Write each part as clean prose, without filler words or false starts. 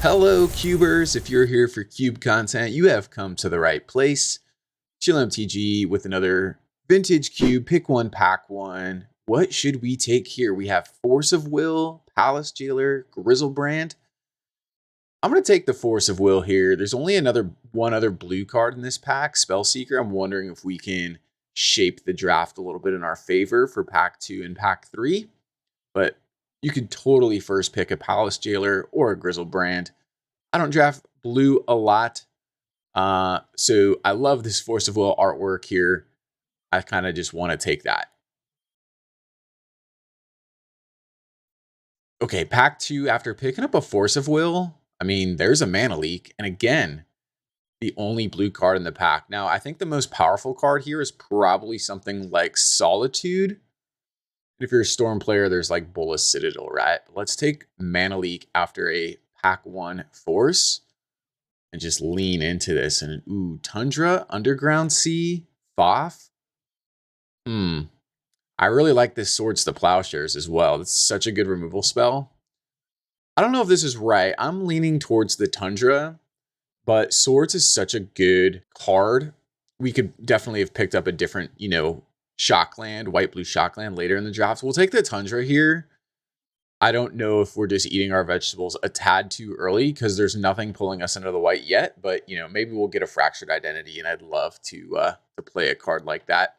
Hello, Cubers. If you're here for Cube content, you have come to the right place. Chill MTG with another vintage cube. Pick one, pack one. What should we take here? We have Force of Will, Palace Jailer, Grizzlebrand. I'm going to take the Force of Will here. There's only one other blue card in this pack, Spellseeker. I'm wondering if we can shape the draft a little bit in our favor for pack 2 and pack 3. But you could totally first pick a Palace Jailer or a Grizzlebrand. I don't draft blue a lot, so I love this Force of Will artwork here. I kind of just want to take that. Okay, pack 2, after picking up a Force of Will, I mean, there's a mana leak. And again, the only blue card in the pack. Now, I think the most powerful card here is probably something like Solitude. If you're a Storm player, there's like Bolas Citadel, right? But let's take mana leak after a pack 1 Force and just lean into this. And ooh, Tundra, Underground Sea, Thoth. I really like this Swords to Plowshares as well. It's such a good removal spell. I don't know if this is right. I'm leaning towards the Tundra, but Swords is such a good card. We could definitely have picked up a different, Shockland, white-blue Shockland later in the draft. So we'll take the Tundra here. I don't know if we're just eating our vegetables a tad too early because there's nothing pulling us into the white yet. But, maybe we'll get a Fractured Identity, and I'd love to play a card like that.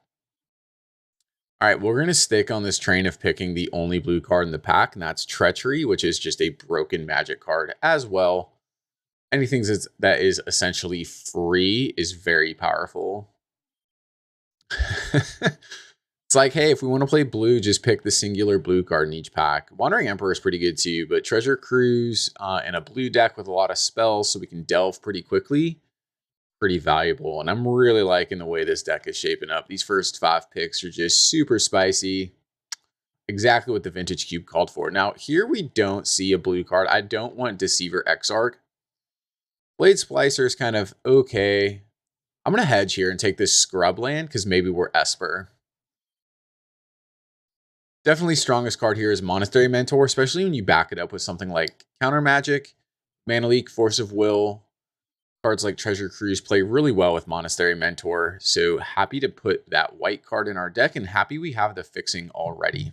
All right, we're going to stick on this train of picking the only blue card in the pack, and that's Treachery, which is just a broken magic card as well. Anything that is essentially free is very powerful. It's like, hey, if we want to play blue, just pick the singular blue card in each pack. Wandering Emperor is pretty good too, but Treasure Cruise and a blue deck with a lot of spells so we can delve pretty quickly. Pretty valuable, and I'm really liking the way this deck is shaping up. These first 5 picks are just super spicy. Exactly what the Vintage Cube called for. Now, here we don't see a blue card. I don't want Deceiver Exarch. Blade Splicer is kind of okay. I'm going to hedge here and take this Scrub Land because maybe we're Esper. Definitely strongest card here is Monastery Mentor, especially when you back it up with something like Counter Magic, Mana Leak, Force of Will. Cards like Treasure Cruise play really well with Monastery Mentor, so happy to put that white card in our deck and happy we have the fixing already.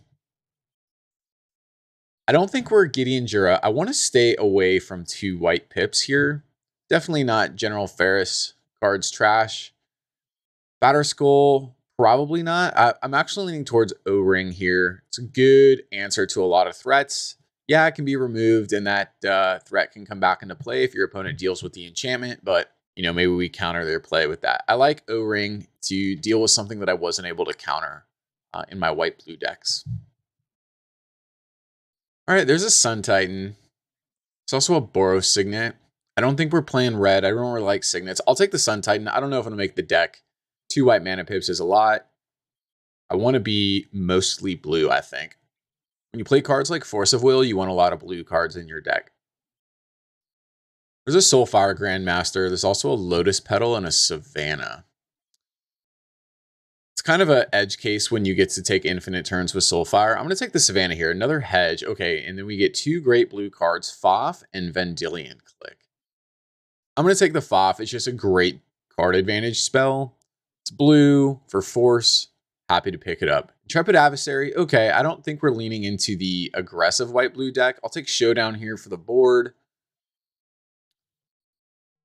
I don't think we're Gideon Jura. I want to stay away from 2 white pips here. Definitely not General Ferris. Cards trash. Batterskull, probably not. I'm actually leaning towards O-Ring here. It's a good answer to a lot of threats. Yeah, it can be removed, and that threat can come back into play if your opponent deals with the enchantment, but, maybe we counter their play with that. I like O-Ring to deal with something that I wasn't able to counter in my white-blue decks. All right, there's a Sun Titan. It's also a Boros Signet. I don't think we're playing red. I don't really like Signets. I'll take the Sun Titan. I don't know if I'm going to make the deck. 2 white mana pips is a lot. I want to be mostly blue, I think. When you play cards like Force of Will, you want a lot of blue cards in your deck. There's a Soulfire Grandmaster. There's also a Lotus Petal and a Savannah. It's kind of an edge case when you get to take infinite turns with Soulfire. I'm going to take the Savannah here. Another hedge. Okay, and then we get 2 great blue cards, Foth and Vendilion Click. I'm going to take the Foth. It's just a great card advantage spell. It's blue for force. Happy to pick it up. Intrepid Adversary. Okay, I don't think we're leaning into the aggressive white-blue deck. I'll take Showdown here for the board.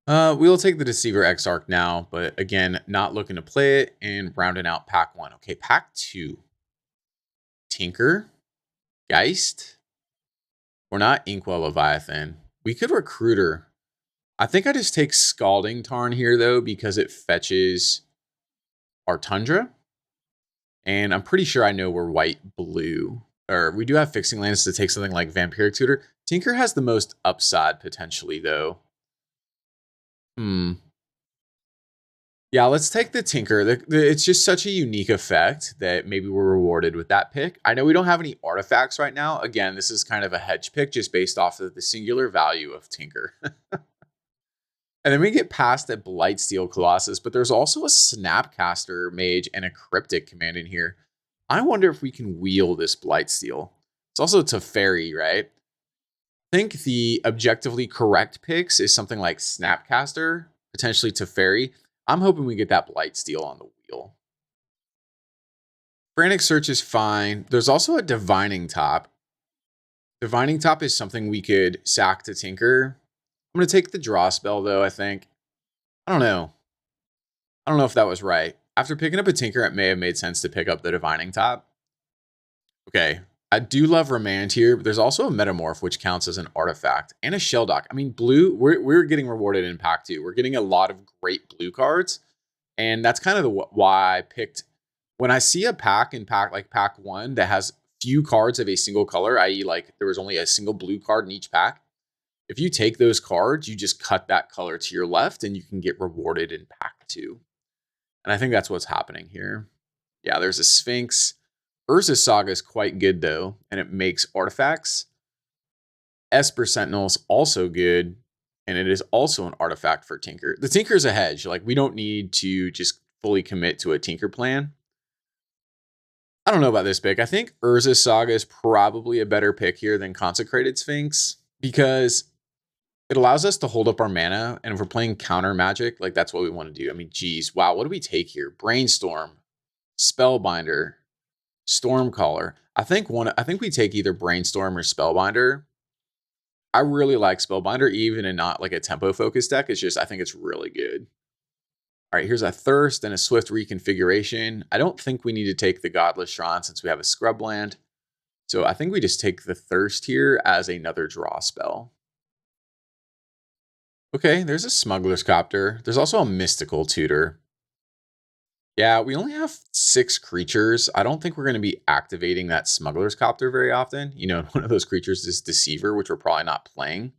We'll take the Deceiver Exarch now, but again, not looking to play it and rounding out pack 1. Okay, pack 2. Tinker. Geist. We're not Inkwell Leviathan. We could Recruiter. I think I just take Scalding Tarn here, though, because it fetches our Tundra. And I'm pretty sure I know we're white-blue. Or we do have fixing lands to take something like Vampiric Tutor. Tinker has the most upside, potentially, though. Yeah, let's take the Tinker. It's just such a unique effect that maybe we're rewarded with that pick. I know we don't have any artifacts right now. Again, this is kind of a hedge pick just based off of the singular value of Tinker. And then we get past a Blightsteel Colossus, but there's also a Snapcaster Mage and a Cryptic command in here. I wonder if we can wheel this Blightsteel. It's also Teferi, right? I think the objectively correct picks is something like Snapcaster, potentially Teferi. I'm hoping we get that Blightsteel on the wheel. Frantic Search is fine. There's also a Divining Top. Divining Top is something we could sack to Tinker. I'm going to take the draw spell, though, I think. I don't know. I don't know if that was right. After picking up a Tinker, it may have made sense to pick up the Divining Top. Okay. I do love Remand here, but there's also a Metamorph, which counts as an artifact, and a Shelldock. I mean, blue, we're getting rewarded in pack 2. We're getting a lot of great blue cards, and that's kind of why I picked. When I see a pack in pack 1 that has few cards of a single color, i.e. like there was only a single blue card in each pack, if you take those cards, you just cut that color to your left and you can get rewarded in pack 2. And I think that's what's happening here. Yeah, there's a Sphinx. Urza's Saga is quite good, though, and it makes artifacts. Esper Sentinel's also good, and it is also an artifact for Tinker. The Tinker is a hedge. Like, we don't need to just fully commit to a Tinker plan. I don't know about this pick. I think Urza's Saga is probably a better pick here than Consecrated Sphinx because it allows us to hold up our mana, and if we're playing counter magic, like that's what we want to do. I mean, geez, wow, what do we take here? Brainstorm, Spellbinder, Stormcaller. I think we take either Brainstorm or Spellbinder. I really like Spellbinder, even in not like a tempo focused deck. It's just I think it's really good. All right, here's a Thirst and a Swift Reconfiguration. I don't think we need to take the Godless Shrine since we have a Scrubland. So I think we just take the Thirst here as another draw spell. Okay, there's a Smuggler's Copter. There's also a Mystical Tutor. Yeah, we only have 6 creatures. I don't think we're going to be activating that Smuggler's Copter very often. You know, one of those creatures is Deceiver, which we're probably not playing.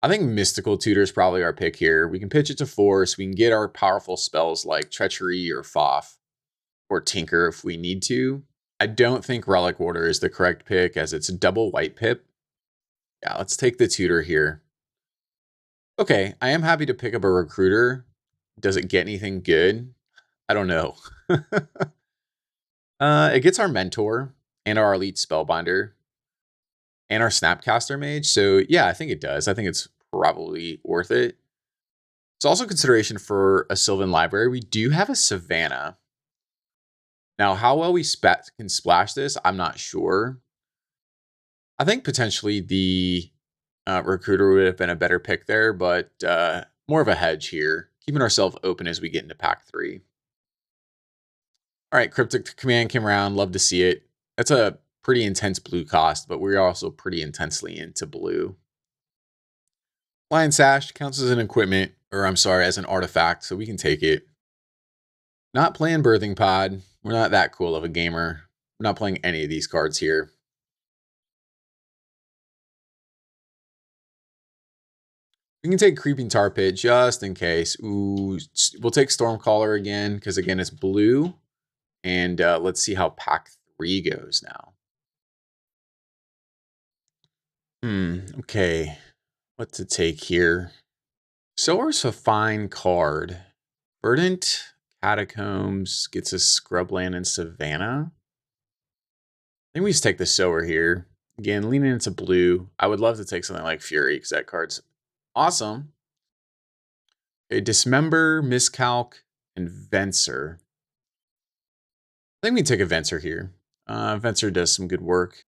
I think Mystical Tutor is probably our pick here. We can pitch it to Force. We can get our powerful spells like Treachery or Foff or Tinker if we need to. I don't think Relic Order is the correct pick as it's a double white pip. Yeah, let's take the Tutor here. Okay, I am happy to pick up a Recruiter. Does it get anything good? I don't know. It gets our Mentor and our Elite Spellbinder and our Snapcaster Mage. So yeah, I think it does. I think it's probably worth it. It's also consideration for a Sylvan Library. We do have a Savannah. Now, how well we can splash this, I'm not sure. I think potentially the Recruiter would have been a better pick there, but more of a hedge here, keeping ourselves open as we get into pack 3. All right, Cryptic Command came around. Love to see it. That's a pretty intense blue cost, but we're also pretty intensely into blue. Lion Sash counts as an equipment, or I'm sorry, as an artifact, so we can take it. Not playing Birthing Pod. We're not that cool of a gamer. We're not playing any of these cards here. We can take Creeping Tar Pit just in case. Ooh, we'll take Stormcaller again, because again, it's blue. And let's see how pack 3 goes now. Okay. What to take here? Sower's a fine card. Verdant Catacombs gets us Scrubland and Savannah. I think we just take the Sower here. Again, leaning into blue. I would love to take something like Fury because that card's awesome. A Dismember, Miscalc, and Venser. I think we take a Venser here. Venser does some good work.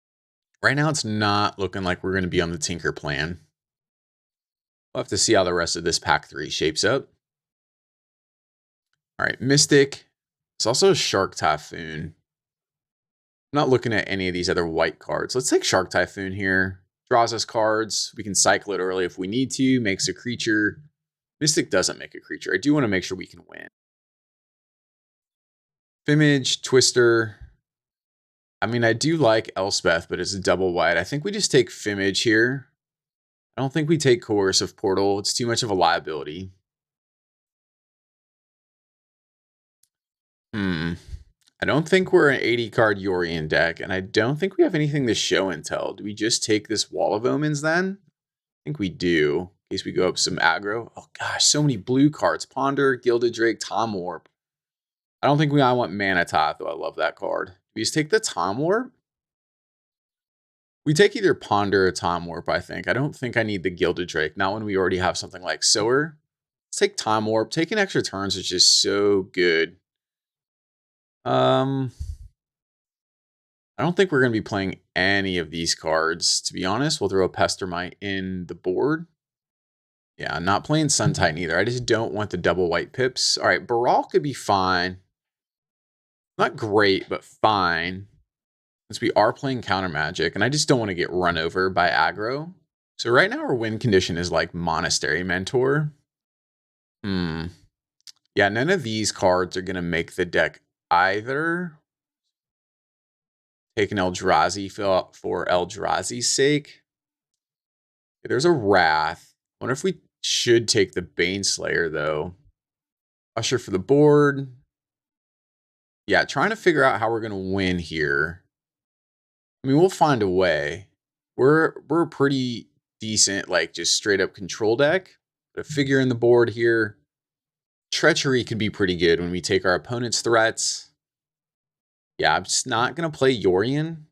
Right now, it's not looking like we're going to be on the Tinker plan. We'll have to see how the rest of this pack 3 shapes up. All right, Mystic. It's also a Shark Typhoon. I'm not looking at any of these other white cards. Let's take Shark Typhoon here. Draws us cards. We can cycle it early if we need to. Makes a creature. Mystic doesn't make a creature. I do want to make sure we can win. Fimage, Twister. I mean, I do like Elspeth, but it's a double white. I think we just take Fimage here. I don't think we take Coercive Portal. It's too much of a liability. I don't think we're an 80-card Yorion deck, and I don't think we have anything to show and tell. Do we just take this Wall of Omens then? I think we do, in case we go up some aggro. Oh gosh, so many blue cards. Ponder, Gilded Drake, Tom Warp. I don't think I want Mana Tithe, though I love that card. Do we just take the Tom Warp? We take either Ponder or Time Warp, I think. I don't think I need the Gilded Drake, not when we already have something like Sower. Let's take Time Warp. Taking extra turns is just so good. I don't think we're going to be playing any of these cards. To be honest, we'll throw a Pestermite in the board. Yeah, I'm not playing Sun Titan either. I just don't want the double white pips. All right, Baral could be fine. Not great, but fine. Since we are playing Counter Magic, and I just don't want to get run over by aggro. So right now our win condition is like Monastery Mentor. Yeah, none of these cards are going to make the deck either. Take an Eldrazi for Eldrazi's sake. There's a Wrath. Wonder if we should take the Baneslayer, though. Usher for the board. Yeah, trying to figure out how we're going to win here. I mean, we'll find a way. We're a pretty decent, like, just straight up control deck. But a figure in the board here. Treachery can be pretty good when we take our opponent's threats. Yeah, I'm just not going to play Yorion.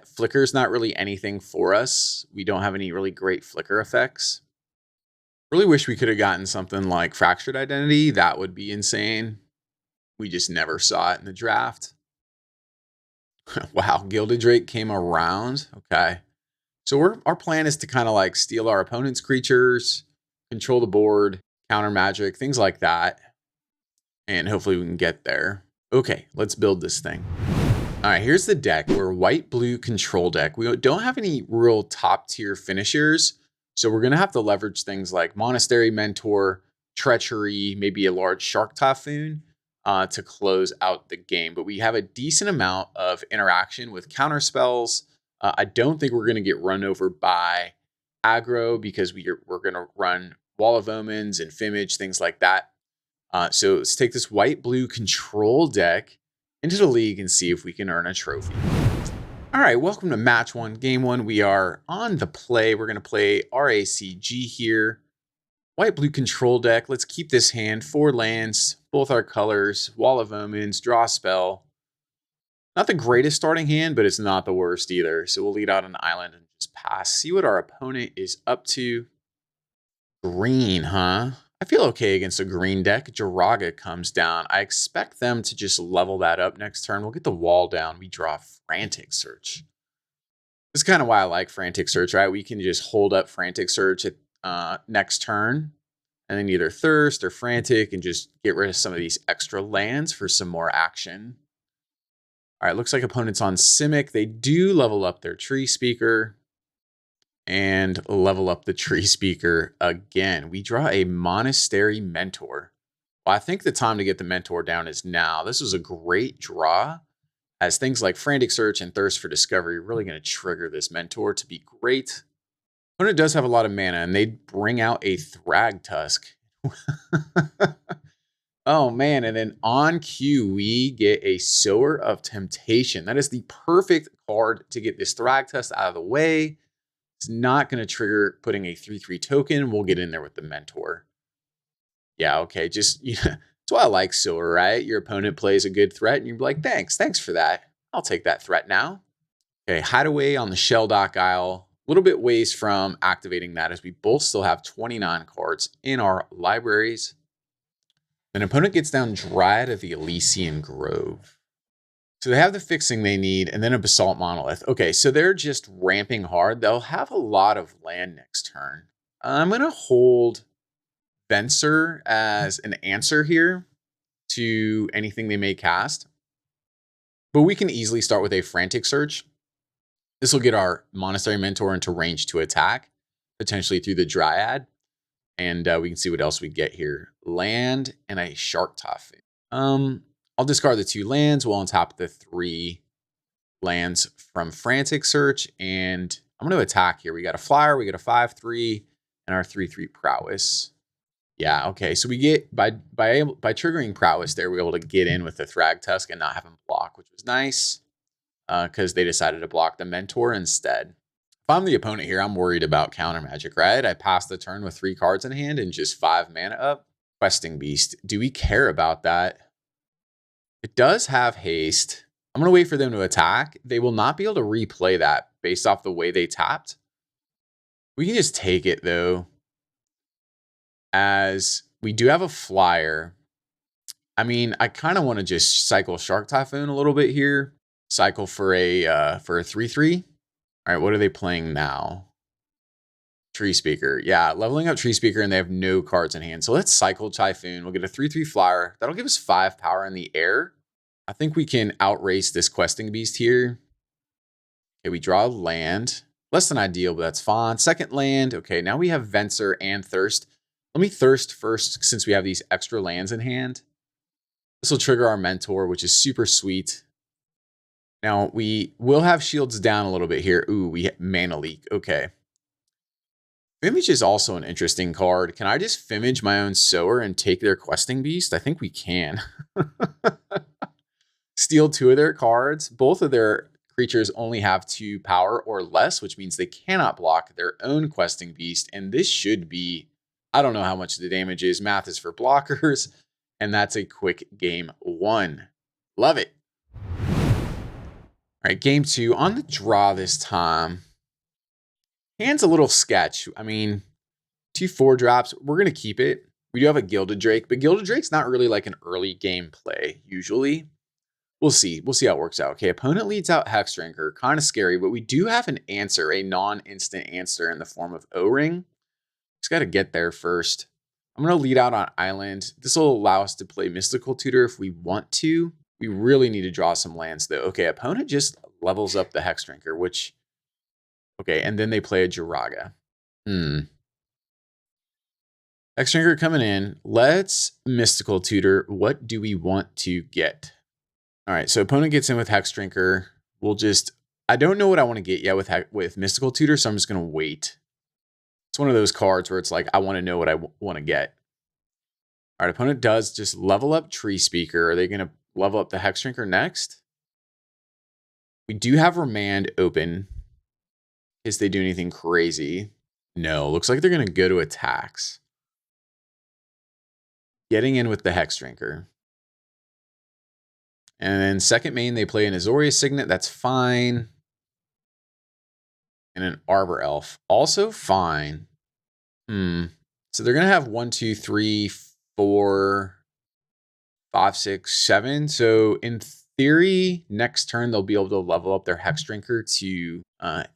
Flicker's not really anything for us. We don't have any really great flicker effects. Really wish we could have gotten something like Fractured Identity. That would be insane. We just never saw it in the draft. Wow, Gilded Drake came around. Okay. So our plan is to kind of like steal our opponent's creatures, control the board, counter magic, things like that. And hopefully we can get there. Okay, let's build this thing. All right, here's the deck. We're white-blue control deck. We don't have any real top-tier finishers, so we're going to have to leverage things like Monastery Mentor, Treachery, maybe a large Shark Typhoon to close out the game. But we have a decent amount of interaction with counter spells. I don't think we're going to get run over by aggro because we're going to run Wall of Omens and Fimage, things like that. So let's take this white-blue control deck into the league and see if we can earn a trophy. All right, welcome to match 1, game 1. We are on the play. We're going to play RACG here. White-blue control deck. Let's keep this hand. 4 lands, both our colors, Wall of Omens, draw a spell. Not the greatest starting hand, but it's not the worst either. So we'll lead out an island and just pass. See what our opponent is up to. Green, huh? I feel okay against a green deck. Jiraga comes down. I expect them to just level that up next turn. We'll get the wall down. We draw Frantic Search. This is kind of why I like Frantic Search, right? We can just hold up Frantic Search at next turn and then either Thirst or Frantic and just get rid of some of these extra lands for some more action. All right, looks like opponent's on Simic. They do level up their Tree Speaker and level up the Tree Speaker again. We draw a Monastery Mentor. Well, I think the time to get the Mentor down is now. This was a great draw, as things like Frantic Search and Thirst for Discovery are really going to trigger this Mentor to be great. Opponent does have a lot of mana, and they bring out a Thragtusk. Oh, man, and then on cue, we get a Sower of Temptation. That is the perfect card to get this Thragtusk out of the way. It's not going to trigger putting a 3/3 token. We'll get in there with the Mentor. Yeah, okay. Just, that's why I like Sower, right? Your opponent plays a good threat, and you're like, thanks for that. I'll take that threat now. Okay, Hideaway on the Shelldock Isle. A little bit ways from activating that, as we both still have 29 cards in our libraries. An opponent gets down Dryad of the Elysian Grove. So they have the fixing they need, and then a Basalt Monolith. Okay, so they're just ramping hard. They'll have a lot of land next turn. I'm going to hold Venser as an answer here to anything they may cast. But we can easily start with a Frantic Search. This will get our Monastery Mentor into range to attack, potentially through the Dryad. And we can see what else we get here. Land and a Shark Typhoon. I'll discard the 2 lands while on top of the 3 lands from Frantic Search. And I'm going to attack here. We got a Flyer, we got a 5/3, and our 3/3 Prowess. Yeah, okay. So we get, by triggering Prowess there, we're able to get in with the Thragtusk and not have him block, which was nice because they decided to block the Mentor instead. If I'm the opponent here, I'm worried about counter magic, right? I pass the turn with 3 cards in hand and just 5 mana up. Questing Beast. Do we care about that? It does have haste. I'm going to wait for them to attack. They will not be able to replay that based off the way they tapped. We can just take it, though, as we do have a flyer. I mean, I kind of want to just cycle Shark Typhoon a little bit here. Cycle for a 3/3. All right, what are they playing now? Tree Speaker. Yeah, leveling up Tree Speaker, and they have no cards in hand. So let's cycle Typhoon. We'll get a 3/3 flyer. That'll give us 5 power in the air. I think we can outrace this questing beast here. Okay, we draw land. Less than ideal, but that's fine. Second land. Okay, now we have Venser and Thirst. Let me Thirst first since we have these extra lands in hand. This will trigger our Mentor, which is super sweet. Now, we will have shields down a little bit here. Ooh, we hit Mana Leak. Okay. Fimage is also an interesting card. Can I just Fimage my own Sower and take their questing beast? I think we can. Steal 2 of their cards. Both of their creatures only have 2 power or less, which means they cannot block their own questing beast. And this should be, I don't know how much the damage is. Math is for blockers. And that's a quick game 1. Love it. All right, game 2 on the draw this time. Hand's a little sketch. I mean, 2 4-drops. We're going to keep it. We do have a Gilded Drake, but Gilded Drake's not really like an early game play usually. We'll see. We'll see how it works out. Okay, opponent leads out Hexdrinker. Kind of scary, but we do have an answer, a non-instant answer in the form of O-Ring. Just got to get there first. I'm going to lead out on Island. This will allow us to play Mystical Tutor if we want to. We really need to draw some lands, though. Okay, opponent just levels up the Hexdrinker, which... Okay, and then they play a Jiraga. Hexdrinker coming in. Let's Mystical Tutor. What do we want to get? All right, so opponent gets in with Hexdrinker. We'll just... I don't know what I want to get yet with Mystical Tutor, so I'm just going to wait. It's one of those cards where it's like, I want to know what I want to get. All right, opponent does just level up Tree Speaker. Are they going to level up the Hexdrinker next? We do have Remand open. In case they do anything crazy. No, looks like they're going to go to attacks. Getting in with the Hexdrinker. And then second main, they play an Azorius Signet. That's fine. And an Arbor Elf. Also fine. So they're going to have 1, 2, 3, 4, 5, 6, 7. So in theory, next turn, they'll be able to level up their Hexdrinker to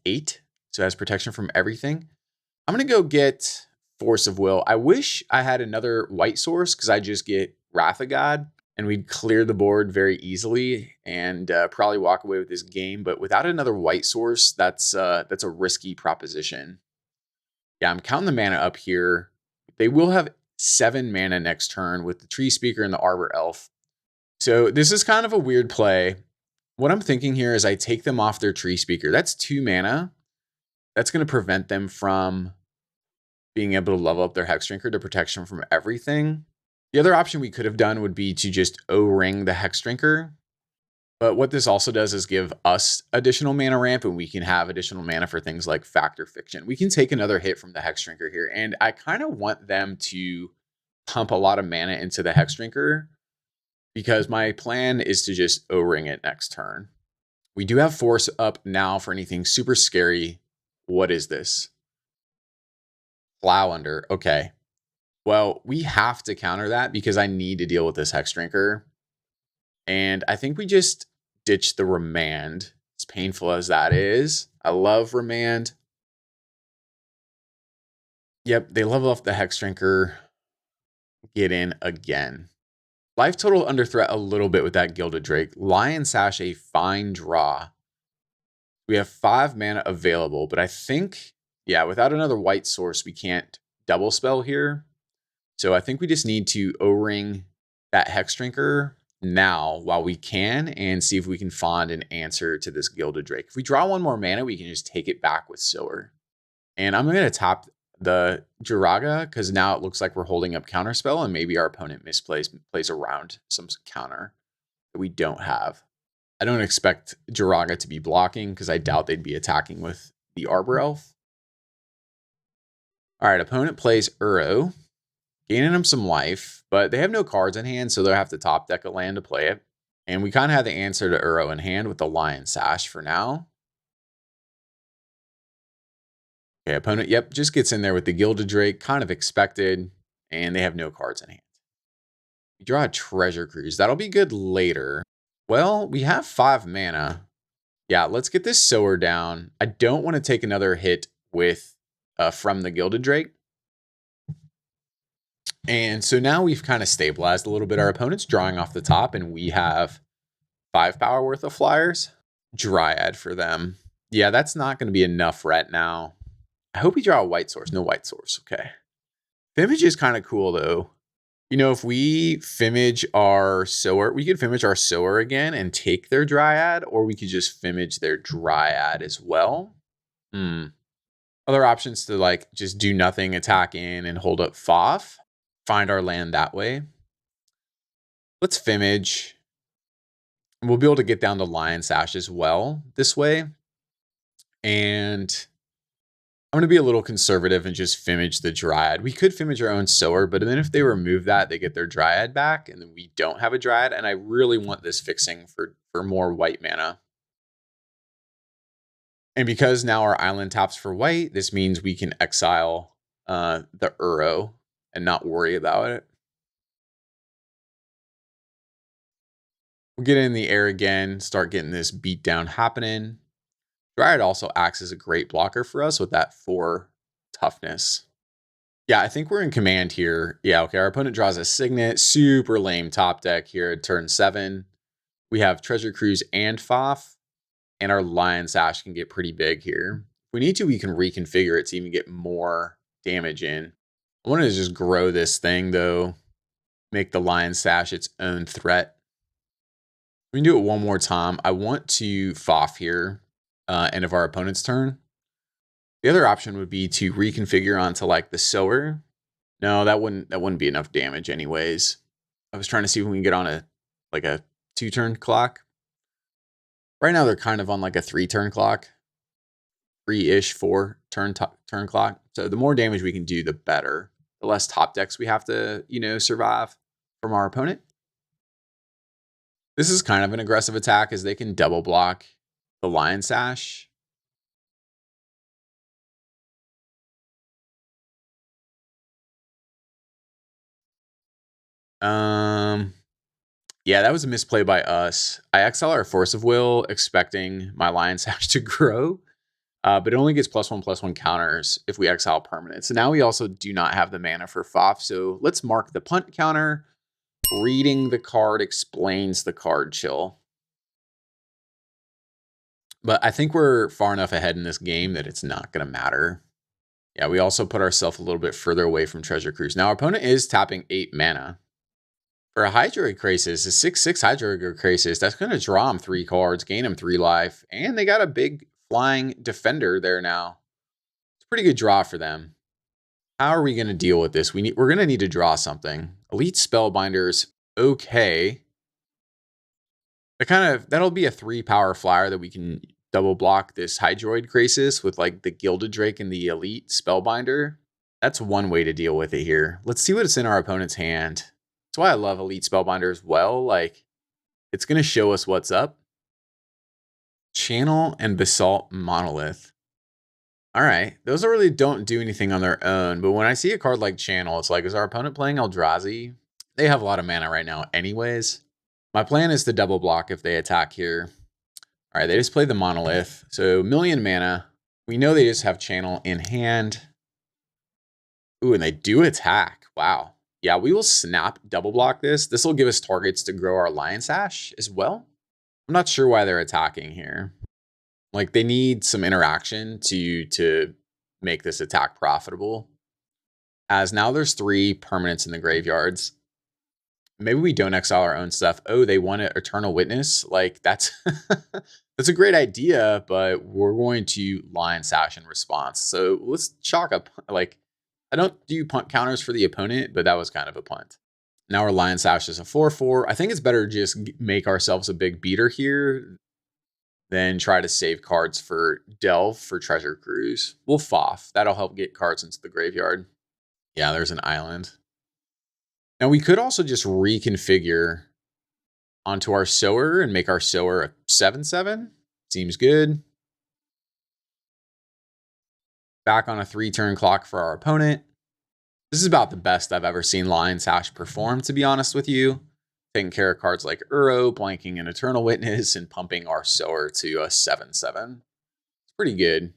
8. So it has protection from everything. I'm going to go get Force of Will. I wish I had another white source because I just get Wrath of God. And we'd clear the board very easily and probably walk away with this game. But without another white source, that's a risky proposition. Yeah, I'm counting the mana up here. They will have 7 mana next turn with the Tree Speaker and the Arbor Elf. So this is kind of a weird play. What I'm thinking here is I take them off their Tree Speaker. That's 2 mana. That's going to prevent them from being able to level up their Hexdrinker to protection from everything. The other option we could have done would be to just O-ring the Hexdrinker. But what this also does is give us additional mana ramp, and we can have additional mana for things like Fact or Fiction. We can take another hit from the Hexdrinker here, and I kind of want them to pump a lot of mana into the Hexdrinker because my plan is to just O-ring it next turn. We do have Force up now for anything super scary. What is this? Plow Under. Okay. Well, we have to counter that because I need to deal with this Hexdrinker. And I think we just ditch the Remand, as painful as that is. I love Remand. Yep, they level up the Hexdrinker. Get in again. Life total under threat a little bit with that Gilded Drake. Lion Sash, a fine draw. We have 5 mana available, but I think, yeah, without another white source, we can't double spell here. So I think we just need to O-ring that Hexdrinker now while we can and see if we can find an answer to this Gilded Drake. If we draw 1 more mana, we can just take it back with Sower. And I'm going to tap the Jiraga because now it looks like we're holding up Counterspell and maybe our opponent plays around some counter that we don't have. I don't expect Jiraga to be blocking because I doubt they'd be attacking with the Arbor Elf. All right, opponent plays Uro. Gaining them some life, but they have no cards in hand, so they'll have to top deck a land to play it. And we kind of have the answer to Uro in hand with the Lion Sash for now. Okay, opponent, yep, just gets in there with the Gilded Drake, kind of expected, and they have no cards in hand. We draw a Treasure Cruise. That'll be good later. Well, we have 5 mana. Yeah, let's get this Sower down. I don't want to take another hit with from the Gilded Drake. And so now we've kind of stabilized a little bit. Our opponent's drawing off the top, and we have 5 power worth of flyers. Dryad for them. Yeah, that's not going to be enough right now. I hope we draw a white source. No white source. Okay. Fimage is kind of cool, though. You know, if we Fimage our Sower, we could Fimage our Sower again and take their Dryad, or we could just Fimage their Dryad as well. Other options to like just do nothing, attack in, and hold up Foff. Find our land that way. Let's Fimage. And we'll be able to get down to Lion Sash as well this way. And I'm going to be a little conservative and just Fimage the Dryad. We could Fimage our own Sower, but then if they remove that, they get their Dryad back, and then we don't have a Dryad. And I really want this fixing for more white mana. And because now our island taps for white, this means we can exile the Uro and not worry about it. We'll get in the air again, start getting this beatdown happening. Dryad also acts as a great blocker for us with that 4 toughness. Yeah, I think we're in command here. Yeah, okay, our opponent draws a Signet. Super lame top deck here at turn 7. We have Treasure Cruise and Foff, and our Lion Sash can get pretty big here. If we need to, we can reconfigure it to even get more damage in. I want to just grow this thing, though. Make the Lion Sash its own threat. We can do it one more time. I want to Foff here, end of our opponent's turn. The other option would be to reconfigure onto like the Sower. No, that wouldn't be enough damage anyways. I was trying to see if we can get on a 2-turn clock. Right now they're kind of on like a 3-turn clock. 3-ish 4-turn clock. So the more damage we can do, the better. The less top decks we have to, survive from our opponent. This is kind of an aggressive attack as they can double block the Lion Sash. Yeah, that was a misplay by us. I exile our Force of Will, expecting my Lion Sash to grow, but it only gets +1/+1 counters if we exile permanent. So now we also do not have the mana for Foff. So let's mark the punt counter. Reading the card explains the card chill. But I think we're far enough ahead in this game that it's not going to matter. Yeah, we also put ourselves a little bit further away from Treasure Cruise. Now, our opponent is tapping 8 mana. For a Hydroid Krasis, a 6/6 Hydroid Krasis, that's going to draw him 3 cards, gain him 3 life, and they got a big flying defender there now. It's a pretty good draw for them. How are we going to deal with this? We're going to need to draw something. Elite Spellbinders, okay. That'll be a 3 power flyer that we can double block this Hydroid Krasis with like the Gilded Drake and the Elite Spellbinder. That's one way to deal with it here. Let's see what's in our opponent's hand. That's why I love Elite Spellbinder as well. Like, it's going to show us what's up. Channel and Basalt Monolith. All right. Those really don't do anything on their own. But when I see a card like Channel, it's like, is our opponent playing Eldrazi? They have a lot of mana right now anyways. My plan is to double block if they attack here. All right. They just play the Monolith. So 1,000,000 mana. We know they just have Channel in hand. Ooh, and they do attack. Wow. Yeah, we will snap double block this. This will give us targets to grow our Lion Sash as well. I'm not sure why they're attacking here. Like, they need some interaction to make this attack profitable. As now there's 3 permanents in the graveyards. Maybe we don't exile our own stuff. Oh, they want an Eternal Witness. Like, that's that's a great idea, but we're going to Lion Sash in response. So let's chalk up, like, I don't do punt counters for the opponent, but that was kind of a punt. Now our Lion Sash is a 4/4. I think it's better to just make ourselves a big beater here than try to save cards for Delve for Treasure Cruise. We'll Foff. That'll help get cards into the graveyard. Yeah, there's an island. Now we could also just reconfigure onto our sower and make our sower a 7/7. Seems good. Back on a 3-turn clock for our opponent. This is about the best I've ever seen Lion's Hash perform, to be honest with you. Taking care of cards like Uro, blanking an Eternal Witness, and pumping our sower to a 7/7. It's pretty good.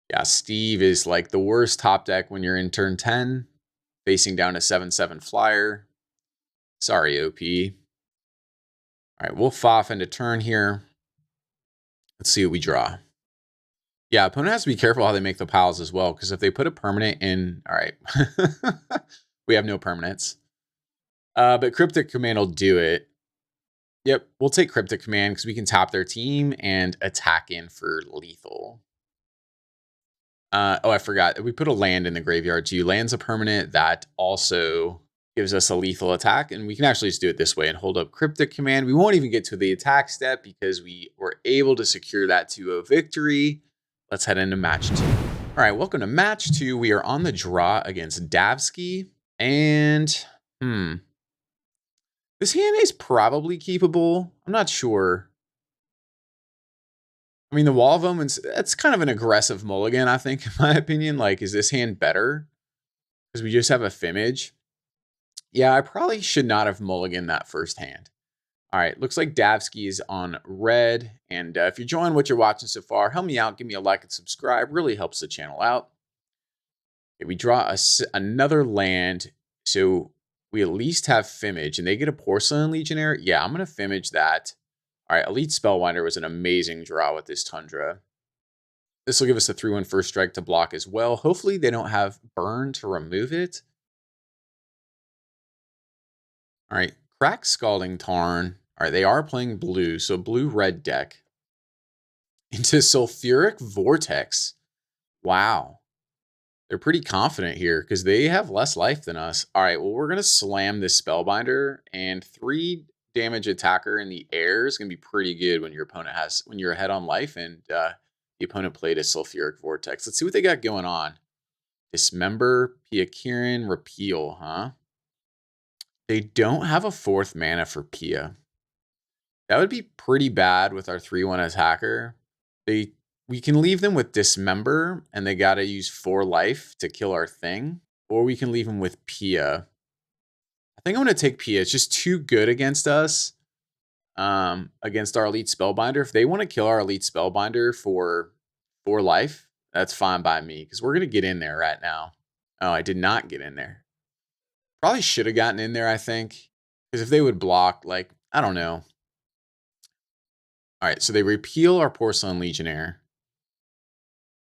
Yeah, Steve is like the worst top deck when you're in turn 10, facing down a 7/7 flyer. Sorry, OP. All right, we'll foff into turn here. Let's see what we draw. Yeah, opponent has to be careful how they make the piles as well, because if they put a permanent in, all right, we have no permanents. But Cryptic Command will do it. Yep, we'll take Cryptic Command because we can tap their team and attack in for lethal. Oh, I forgot. We put a land in the graveyard too. Land's a permanent that also gives us a lethal attack, and we can actually just do it this way and hold up Cryptic Command. We won't even get to the attack step because we were able to secure that to a victory. Let's head into match 2. All right, welcome to match 2. We are on the draw against Davsky, and this hand is probably keepable. I'm not sure. I mean, the Wall of Omens, that's kind of an aggressive mulligan, I think, in my opinion. Like, is this hand better? Because we just have a Fimmage. Yeah, I probably should not have mulliganed that first hand. All right, looks like Davsky is on red. And if you're enjoying what you're watching so far, help me out. Give me a like and subscribe. Really helps the channel out. Okay, we draw another land. So we at least have Fimmage. And they get a Porcelain Legionnaire. Yeah, I'm going to Fimmage that. All right, Elite Spellbinder was an amazing draw with this Tundra. This will give us a 3/1 first strike to block as well. Hopefully they don't have Burn to remove it. All right, Crack Scalding Tarn. All right, they are playing blue, so blue-red deck. Into Sulfuric Vortex. Wow. They're pretty confident here because they have less life than us. All right, well, we're going to slam this Spellbinder, and 3 damage attacker in the air is going to be pretty good when your opponent has, when you're ahead on life and the opponent played a Sulfuric Vortex. Let's see what they got going on. Dismember, Pia Kirin, Repeal, huh? They don't have a 4th mana for Pia. That would be pretty bad with our 3/1 attacker. We can leave them with Dismember, and they got to use 4 life to kill our thing. Or we can leave them with Pia. I think I'm going to take Pia. It's just too good against us, against our Elite Spellbinder. If they want to kill our Elite Spellbinder for 4 life, that's fine by me, because we're going to get in there right now. Oh, I did not get in there. Probably should have gotten in there, I think. Because if they would block, like, I don't know. All right, so they repeal our Porcelain Legionnaire.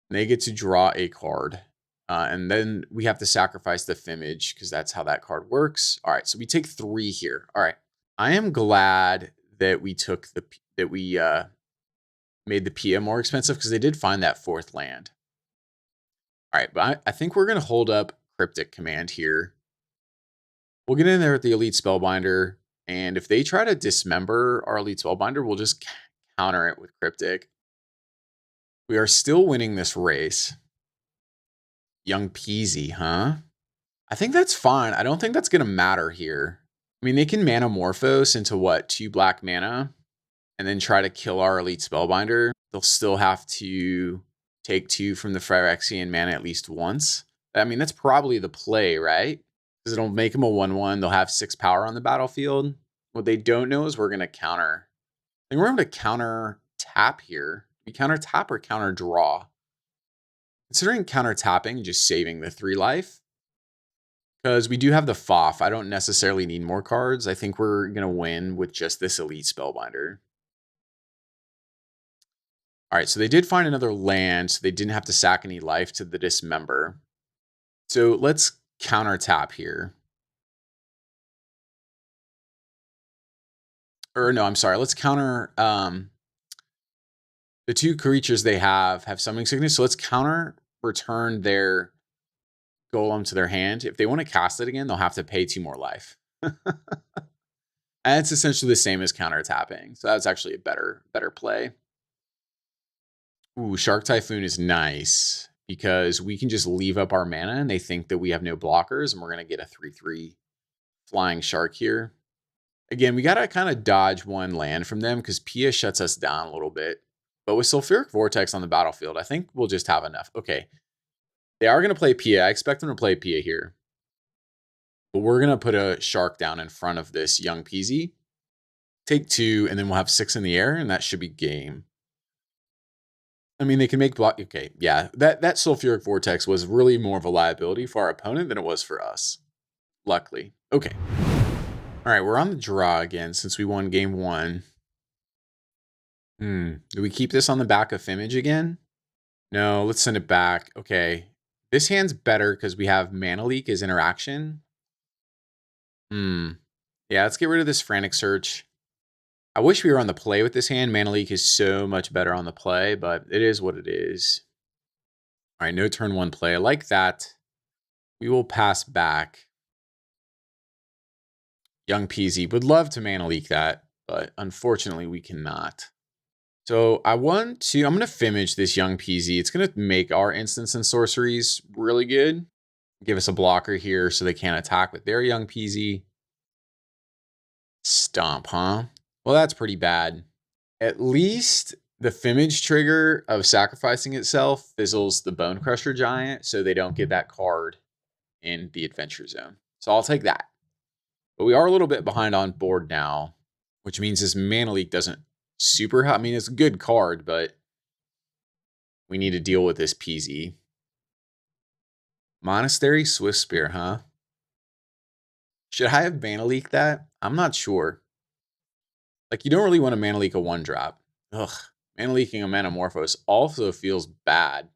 And they get to draw a card. And then we have to sacrifice the Fimmage because that's how that card works. All right, so we take 3 here. All right, I am glad that we took made the Pia more expensive because they did find that 4th land. All right, but I think we're going to hold up Cryptic Command here. We'll get in there with the Elite Spellbinder, and if they try to dismember our Elite Spellbinder, we'll just counter it with Cryptic. We are still winning this race. Young Peasy, huh? I think that's fine. I don't think that's going to matter here. I mean, they can Manamorphose into what? 2 black mana, and then try to kill our Elite Spellbinder. They'll still have to take 2 from the Phyrexian mana at least once. I mean, that's probably the play, right? Because it'll make them a 1/1. They'll have 6 power on the battlefield. What they don't know is we're going to counter. I think we're going to counter tap here. We counter tap or counter draw. Considering counter tapping, just saving the 3 life. Because we do have the FOF. I don't necessarily need more cards. I think we're going to win with just this Elite Spellbinder. All right, so they did find another land, so they didn't have to sack any life to the Dismember. So let's counter tap here. Or no, I'm sorry. Let's counter the 2 creatures they have Summoning Sickness. So let's counter return their Golem to their hand. If they want to cast it again, they'll have to pay 2 more life. And it's essentially the same as counter tapping. So that's actually a better play. Ooh, Shark Typhoon is nice because we can just leave up our mana and they think that we have no blockers and we're going to get a 3/3 flying shark here. Again, we got to kind of dodge one land from them because Pia shuts us down a little bit. But with Sulfuric Vortex on the battlefield, I think we'll just have enough. Okay. They are going to play Pia. I expect them to play Pia here. But we're going to put a shark down in front of this young Peasy. Take 2, and then we'll have 6 in the air, and that should be game. I mean, they can make block. Okay, yeah. That Sulfuric Vortex was really more of a liability for our opponent than it was for us. Luckily. Okay. All right, we're on the draw again since we won game 1. Do we keep this on the back of Fimage again? No, let's send it back. Okay. This hand's better because we have Mana Leak as interaction. Yeah, let's get rid of this Frantic Search. I wish we were on the play with this hand. Mana Leak is so much better on the play, but it is what it is. All right, no turn 1 play. I like that. We will pass back. Young Peasy would love to Mana Leak that, but unfortunately we cannot. So I'm going to Fimage this Young Peasy. It's going to make our instants and sorceries really good. Give us a blocker here so they can't attack with their Young Peasy. Stomp, huh? Well, that's pretty bad. At least the Fimage trigger of sacrificing itself fizzles the Bone Crusher Giant so they don't get that card in the Adventure Zone. So I'll take that. But we are a little bit behind on board now, which means this Mana Leak doesn't super help. I mean, it's a good card, but we need to deal with this Peasy. Monastery Swift Spear, huh? Should I have Mana Leak that? I'm not sure. Like, you don't really want to Mana Leak a 1-drop. Ugh. Mana Leaking a Metamorphose also feels bad.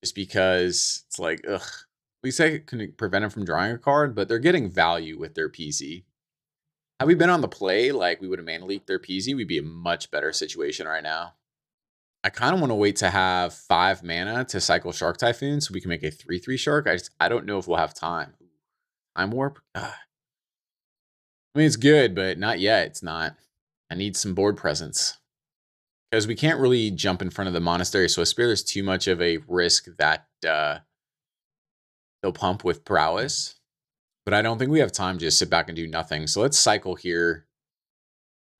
Just because it's like, ugh. At least I can prevent them from drawing a card, but they're getting value with their PC. Had we been on the play, like we would have Mana Leaked their PC, we'd be in a much better situation right now. I kind of want to wait to have 5 mana to cycle Shark Typhoon so we can make a 3/3 Shark. I don't know if we'll have time. Time Warp? Ugh. I mean, it's good, but not yet. It's not. I need some board presence. Because we can't really jump in front of the Monastery Swift Spear. There's too much of a risk that they'll pump with Prowess. But I don't think we have time to just sit back and do nothing. So let's cycle here.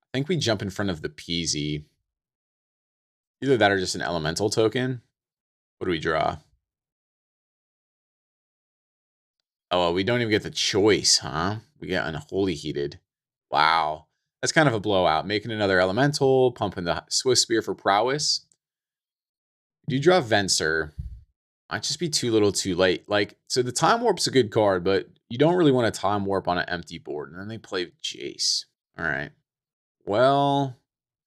I think we jump in front of the Peasy. Either that or just an Elemental token. What do we draw? Oh, well, we don't even get the choice, huh? We get Unholy Heated. Wow. That's kind of a blowout. Making another Elemental, pumping the Swift Spear for Prowess. Do you draw Venser? Might just be too little too late. Like, so the Time Warp's a good card, but you don't really want to Time Warp on an empty board. And then they play Jace. All right. Well,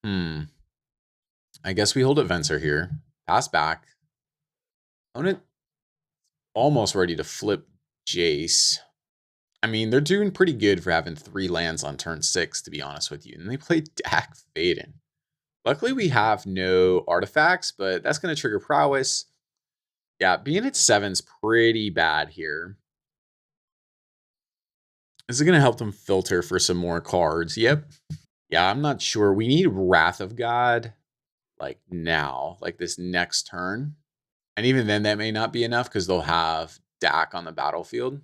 I guess we hold a Venser here. Pass back. Opponent almost ready to flip Jace. I mean, they're doing pretty good for having 3 lands on turn 6, to be honest with you. And they play Dak Faden. Luckily, we have no artifacts, but that's going to trigger Prowess. Yeah, being at 7's pretty bad here. This is going to help them filter for some more cards. Yep. Yeah, I'm not sure. We need Wrath of God, like now, like this next turn. And even then, that may not be enough because they'll have Dak on the battlefield.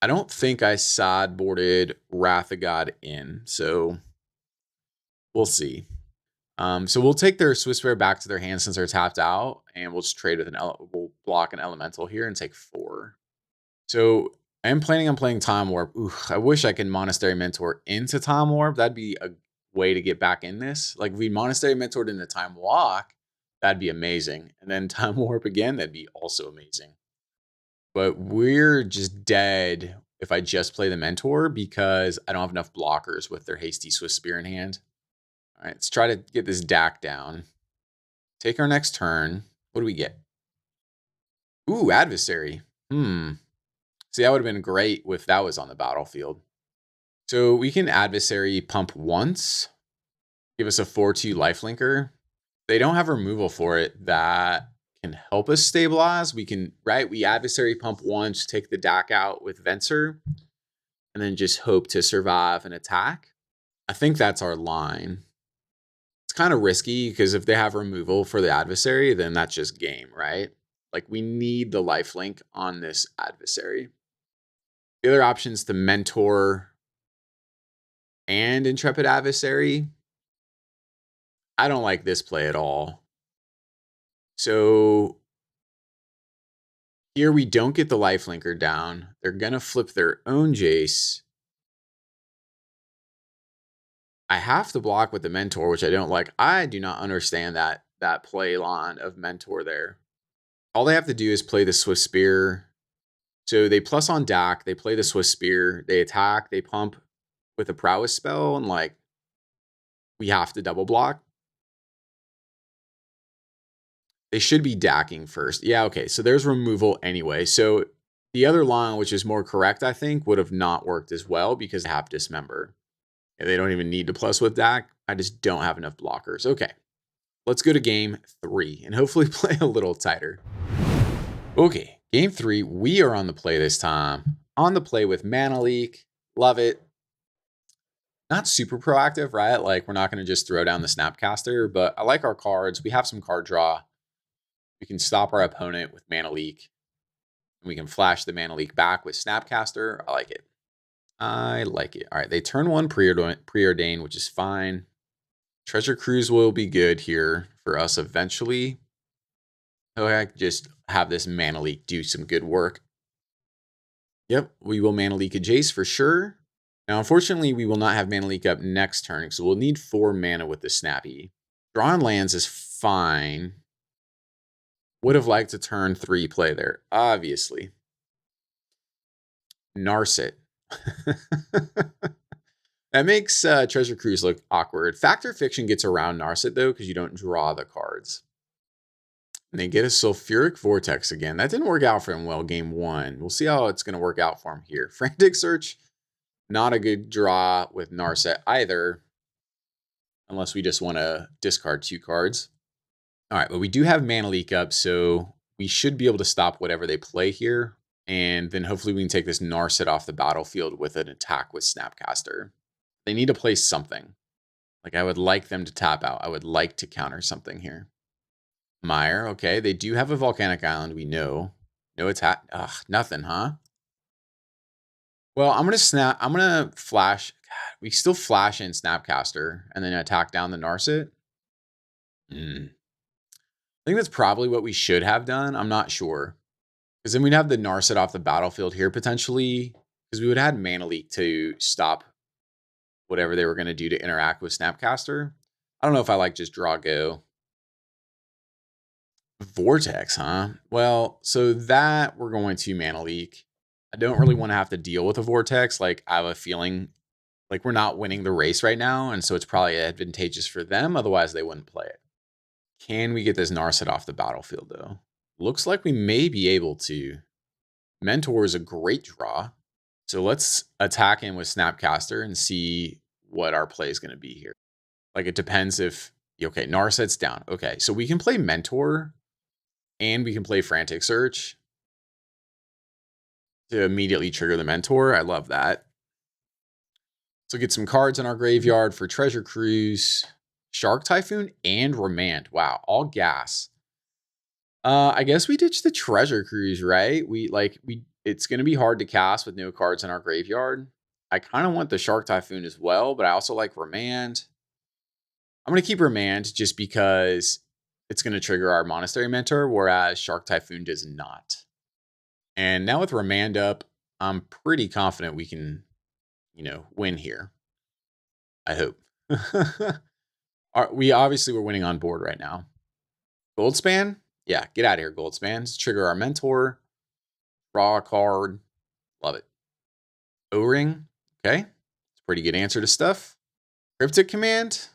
I don't think I sideboarded Wrath of God in, so we'll see. So we'll take their Swiss Bear back to their hand since they're tapped out, and we'll just trade with we'll block an Elemental here and take 4. So I am planning on playing Time Warp. Ooh, I wish I could Monastery Mentor into Time Warp. That'd be a way to get back in this. Like if we Monastery Mentored into Time Walk, that'd be amazing. And then Time Warp again, that'd be also amazing. But we're just dead if I just play the Mentor because I don't have enough blockers with their Hasty Swift Spear in hand. All right, let's try to get this Dak down. Take our next turn. What do we get? Ooh, Adversary. See, that would have been great if that was on the battlefield. So we can Adversary pump once. Give us a 4/2 lifelinker. They don't have removal for it that can help us stabilize. We can, right? We Adversary pump once, take the Dak out with Venser, and then just hope to survive an attack. I think that's our line. It's kind of risky because if they have removal for the Adversary, then that's just game, right? Like we need the lifelink on this Adversary. The other option is to Mentor and Intrepid Adversary. I don't like this play at all. So here we don't get the lifelinker down. They're going to flip their own Jace. I have to block with the Mentor, which I don't like. I do not understand that play line of Mentor there. All they have to do is play the Swift Spear. So they plus on Dak, they play the Swift Spear, they attack, they pump with a Prowess spell, and like, we have to double block. They should be Dacking first. Yeah, okay, so there's removal anyway. So the other line, which is more correct, I think, would have not worked as well because they have Dismember. They don't even need to plus with Dak. I just don't have enough blockers. Okay, let's go to game 3 and hopefully play a little tighter. Okay, game 3, we are on the play this time. On the play with Mana Leak. Love it. Not super proactive, right? Like, we're not going to just throw down the Snapcaster, but I like our cards. We have some card draw. We can stop our opponent with Mana Leak. And we can flash the Mana Leak back with Snapcaster. I like it. I like it. All right, they turn 1 preordain, which is fine. Treasure Cruise will be good here for us eventually. So I can just have this Mana Leak do some good work. Yep, we will Mana Leak a Jace for sure. Now, unfortunately, we will not have Mana Leak up next turn, so we'll need 4 mana with the Snappy. Drawing lands is fine. Would have liked to turn 3 play there, obviously. Narset. That makes Treasure Cruise look awkward. Fact or Fiction gets around Narset, though, because you don't draw the cards. And they get a Sulfuric Vortex again. That didn't work out for him well game 1. We'll see how it's going to work out for him here. Frantic Search, not a good draw with Narset either, unless we just want to discard 2 cards. All right, but we do have Mana Leak up, so we should be able to stop whatever they play here. And then hopefully we can take this Narset off the battlefield with an attack with Snapcaster. They need to play something. Like, I would like them to tap out. I would like to counter something here. Mire, okay. They do have a Volcanic Island, we know. No attack. Ugh, nothing, huh? Well, I'm gonna flash. God, we still flash in Snapcaster and then attack down the Narset. I think that's probably what we should have done. I'm not sure. Because then we'd have the Narset off the battlefield here potentially. Because we would have had Mana Leak to stop whatever they were going to do to interact with Snapcaster. I don't know if I like just draw go. Vortex, huh? Well, so that we're going to Mana Leak. I don't really want to have to deal with a Vortex. Like, I have a feeling like we're not winning the race right now, and so it's probably advantageous for them. Otherwise, they wouldn't play it. Can we get this Narset off the battlefield, though? Looks like we may be able to. Mentor is a great draw. So let's attack him with Snapcaster and see what our play is going to be here. Like, it depends if... Okay, Narset's down. Okay, so we can play Mentor and we can play Frantic Search to immediately trigger the Mentor. I love that. So get some cards in our graveyard for Treasure Cruise, Shark Typhoon, and Remand. Wow, all gas. I guess we ditched the Treasure Cruise, right? It's going to be hard to cast with no cards in our graveyard. I kind of want the Shark Typhoon as well, but I also like Remand. I'm going to keep Remand just because it's going to trigger our Monastery Mentor, whereas Shark Typhoon does not. And now with Remand up, I'm pretty confident we can, win here. I hope. We obviously we're winning on board right now. Goldspan? Yeah, get out of here, Goldspan. Let's trigger our Mentor. Draw a card. Love it. O-Ring. Okay. It's a pretty good answer to stuff. Cryptic Command.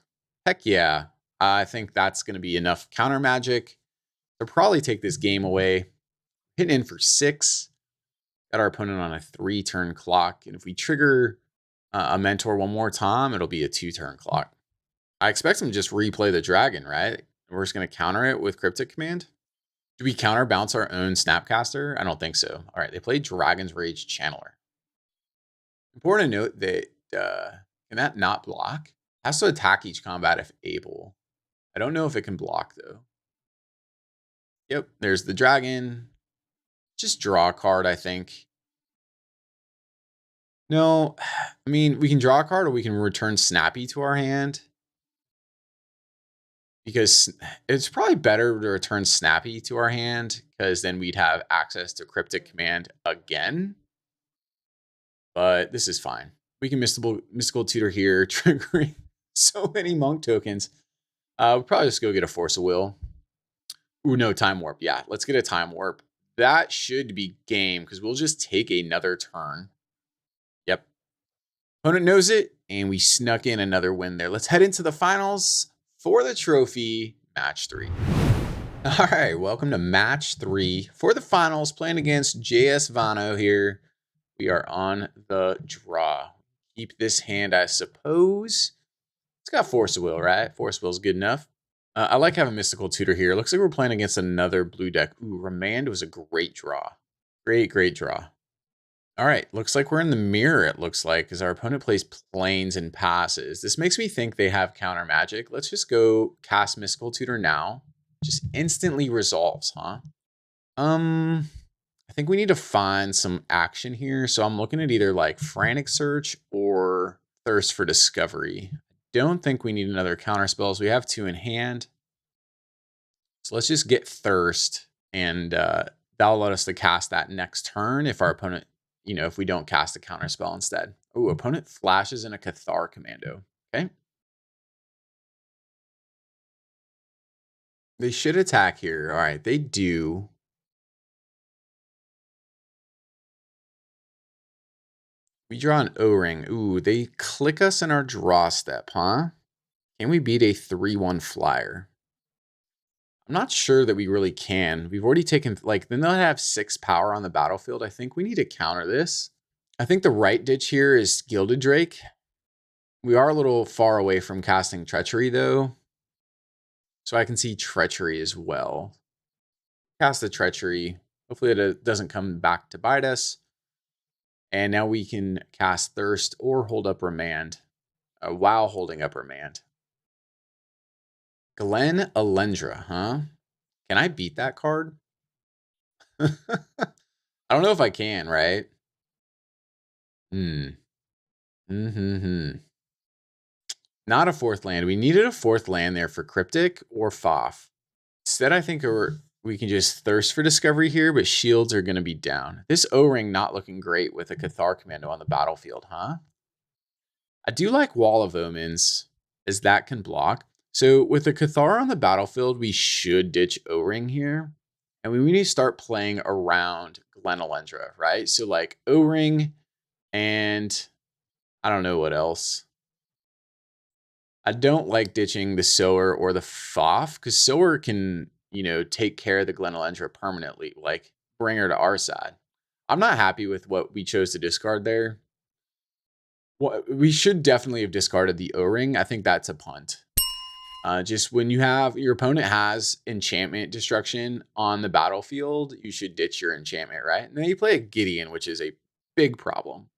Heck yeah. I think that's going to be enough counter magic to probably take this game away. Hitting in for 6. Got our opponent on a 3-turn clock. And if we trigger a Mentor one more time, it'll be a 2-turn clock. I expect him to just replay the dragon, right? We're just going to counter it with Cryptic Command. Do we counterbalance our own Snapcaster? I don't think so. All right, they played Dragon's Rage Channeler. Important to note that can that not block? It has to attack each combat if able. I don't know if it can block, though. Yep, there's the dragon. Just draw a card, I think. No, I mean, we can draw a card or we can return Snappy to our hand. Because it's probably better to return Snappy to our hand, because then we'd have access to Cryptic Command again. But this is fine. We can Mystical Tutor here, triggering so many Monk tokens. We'll probably just go get a Force of Will. Ooh, no, Time Warp. Yeah, let's get a Time Warp. That should be game, because we'll just take another turn. Yep. Opponent knows it, and we snuck in another win there. Let's head into the finals for the trophy, match 3. All right, welcome to match 3 for the finals, playing against JS Vano here. We are on the draw. Keep this hand, I suppose. It's got Force of Will, right? Force of Will is good enough. I like having Mystical Tutor here. Looks like we're playing against another blue deck. Ooh, Remand was a great draw. Great draw. All right, looks like we're in the mirror, it looks like, because our opponent plays planes and passes. This makes me think they have counter magic. Let's just go cast Mystical Tutor now. Just instantly resolves, huh? I think we need to find some action here. So I'm looking at either like Frantic Search or Thirst for Discovery. Don't think we need another counter spells. We have 2 in hand. So let's just get Thirst, and that'll let us to cast that next turn if our opponent, if we don't cast a counter spell instead. Oh, opponent flashes in a Cathar Commando. Okay. They should attack here. All right, they do. We draw an O-ring. Ooh, they click us in our draw step, huh? Can we beat a 3/1 flyer? I'm not sure that we really can. We've already taken, then they'll have 6 power on the battlefield. I think we need to counter this. I think the right ditch here is Gilded Drake. We are a little far away from casting Treachery, though. So I can see Treachery as well. Cast the Treachery. Hopefully it doesn't come back to bite us. And now we can cast Thirst or hold up Remand while holding up Remand. Glen Alendra, huh? Can I beat that card? I don't know if I can, right? Not a 4th land. We needed a 4th land there for Cryptic or Foff. Instead, I think we can just Thirst for Discovery here, but shields are going to be down. This O-ring not looking great with a Cathar Commando on the battlefield, huh? I do like Wall of Omens, as that can block. So with the Cathar on the battlefield, we should ditch O-ring here. And we need to start playing around Glen Alendra, right? So like O-ring and I don't know what else. I don't like ditching the Sower or the Foff, because Sower can, take care of the Glen Alendra permanently, like bring her to our side. I'm not happy with what we chose to discard there. Well, we should definitely have discarded the O-ring. I think that's a punt. Just when your opponent has enchantment destruction on the battlefield, you should ditch your enchantment, right? And then you play a Gideon, which is a big problem.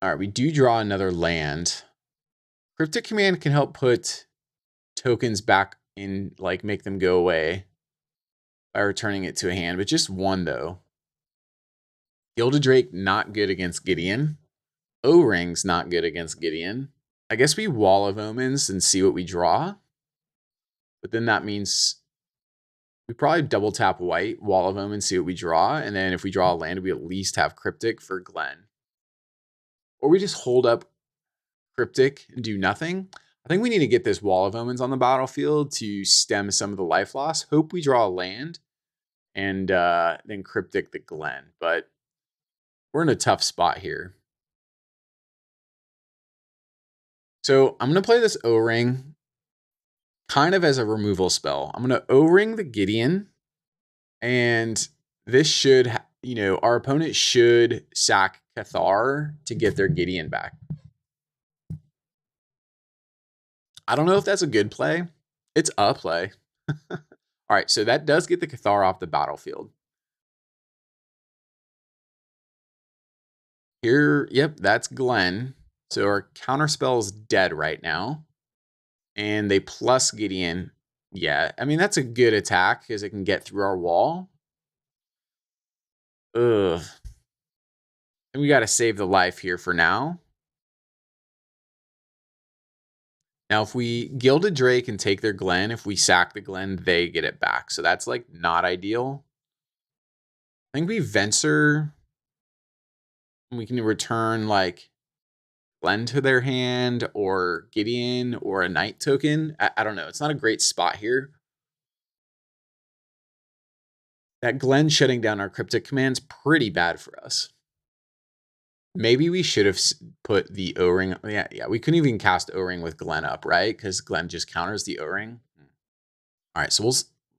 All right, we do draw another land. Cryptic Command can help put tokens back in, make them go away by returning it to a hand, but just 1 though. Gilded Drake, not good against Gideon. O-Ring's not good against Gideon. I guess we Wall of Omens and see what we draw. But then that means we probably double tap white, Wall of Omens, see what we draw. And then if we draw a land, we at least have Cryptic for Glen. Or we just hold up Cryptic and do nothing. I think we need to get this Wall of Omens on the battlefield to stem some of the life loss. Hope we draw a land and then Cryptic the Glen. But we're in a tough spot here. So I'm going to play this O-Ring kind of as a removal spell. I'm going to O-Ring the Gideon. And this should, our opponent should sack Cathar to get their Gideon back. I don't know if that's a good play. It's a play. All right, so that does get the Cathar off the battlefield. Here, yep, that's Glen. So our counterspell is dead right now. And they plus Gideon. Yeah, I mean, that's a good attack because it can get through our wall. Ugh. And we got to save the life here for now. Now, if we Gilded Drake and take their Glen, if we sack the Glen, they get it back. So that's like not ideal. I think we Venser. We can return like Glen to their hand or Gideon or a Knight token. I don't know. It's not a great spot here. That Glen shutting down our cryptic command's pretty bad for us. Maybe we should have put the O-ring. Yeah, we couldn't even cast O-ring with Glen up, right? Because Glen just counters the O-ring. All right, so we'll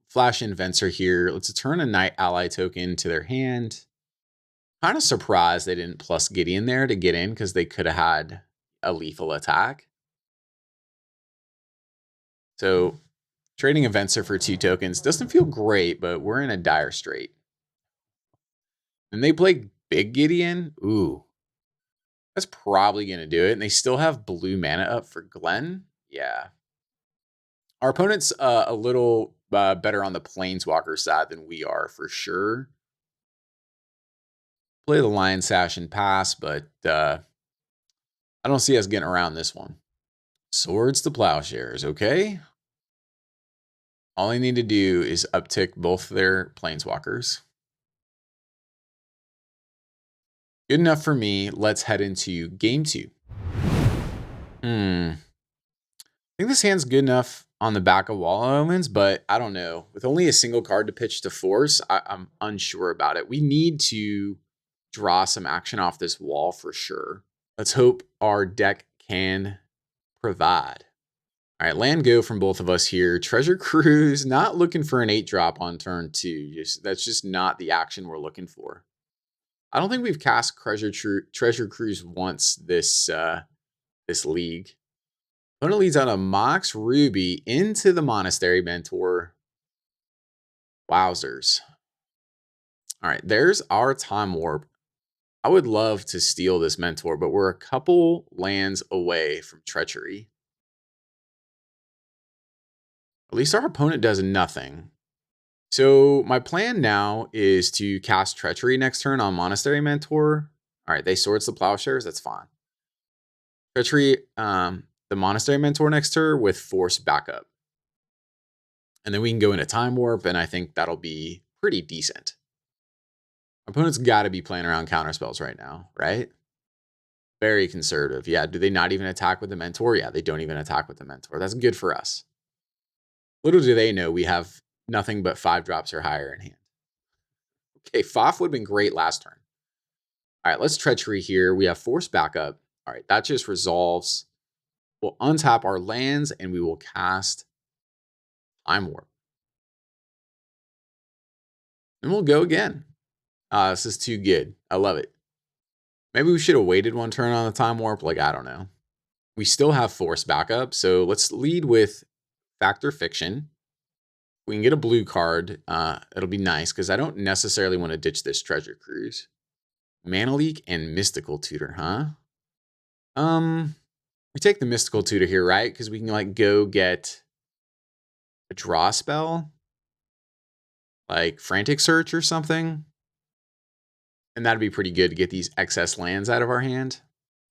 flash in Venser here. Let's turn a Knight ally token to their hand. Kind of surprised they didn't plus Gideon there to get in because they could have had a lethal attack. So trading a Venser for 2 tokens doesn't feel great, but we're in a dire strait. And they play big Gideon. Ooh. That's probably going to do it. And they still have blue mana up for Glen. Yeah. Our opponent's a little better on the Planeswalker side than we are for sure. Play the Lion Sash and pass, but I don't see us getting around this one. Swords to Plowshares, okay? All I need to do is uptick both their Planeswalkers. Good enough for me. Let's head into game 2. I think this hand's good enough on the back of Wall Omens, but I don't know. With only a single card to pitch to force, I'm unsure about it. We need to draw some action off this wall for sure. Let's hope our deck can provide. All right, land go from both of us here. Treasure Cruise, not looking for an 8-drop on turn 2. That's just not the action we're looking for. I don't think we've cast Treasure Cruise once this league. Opponent leads out a Mox Ruby into the Monastery Mentor. Wowzers. All right, there's our Time Warp. I would love to steal this Mentor, but we're a couple lands away from Treachery. At least our opponent does nothing. So my plan now is to cast Treachery next turn on Monastery Mentor. All right, they Swords the Plowshares. That's fine. Treachery, the Monastery Mentor next turn with Force backup. And then we can go into Time Warp, and I think that'll be pretty decent. Our opponent's got to be playing around counterspells right now, right? Very conservative. Yeah, do they not even attack with the Mentor? Yeah, they don't even attack with the Mentor. That's good for us. Little do they know we have nothing but 5 drops or higher in hand. Okay, Foff would have been great last turn. All right, let's Treachery here. We have Force backup. All right, that just resolves. We'll untap our lands, and we will cast Time Warp. And we'll go again. This is too good. I love it. Maybe we should have waited one turn on the Time Warp. Like, I don't know. We still have Force backup, so let's lead with Factor Fiction. We can get a blue card. It'll be nice because I don't necessarily want to ditch this Treasure Cruise. Mana Leak and Mystical Tutor, huh? We take the Mystical Tutor here, right? Because we can like go get a draw spell, like Frantic Search or something. And that'd be pretty good to get these excess lands out of our hand.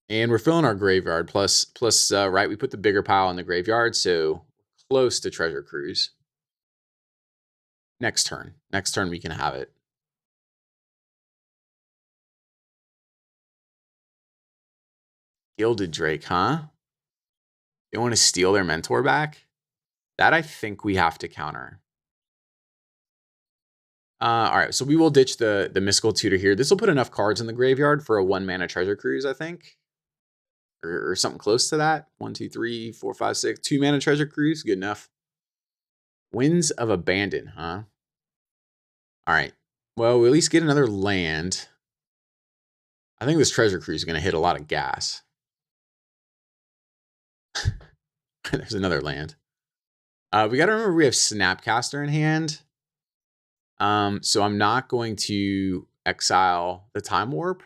And we're filling our graveyard. Plus, right, we put the bigger pile in the graveyard, so close to Treasure Cruise. Next turn we can have it. Gilded Drake, huh? They want to steal their Mentor back? That I think we have to counter. All right, so we will ditch the Mystical Tutor here. This will put enough cards in the graveyard for a 1-mana Treasure Cruise, I think. Or something close to that. 1, 2, 3, 4, 5, 6. 2-mana Treasure Cruise, good enough. Winds of Abandon, huh? All right. Well, we'll at least get another land. I think this Treasure Cruise is going to hit a lot of gas. There's another land. We got to remember we have Snapcaster in hand. So I'm not going to exile the Time Warp.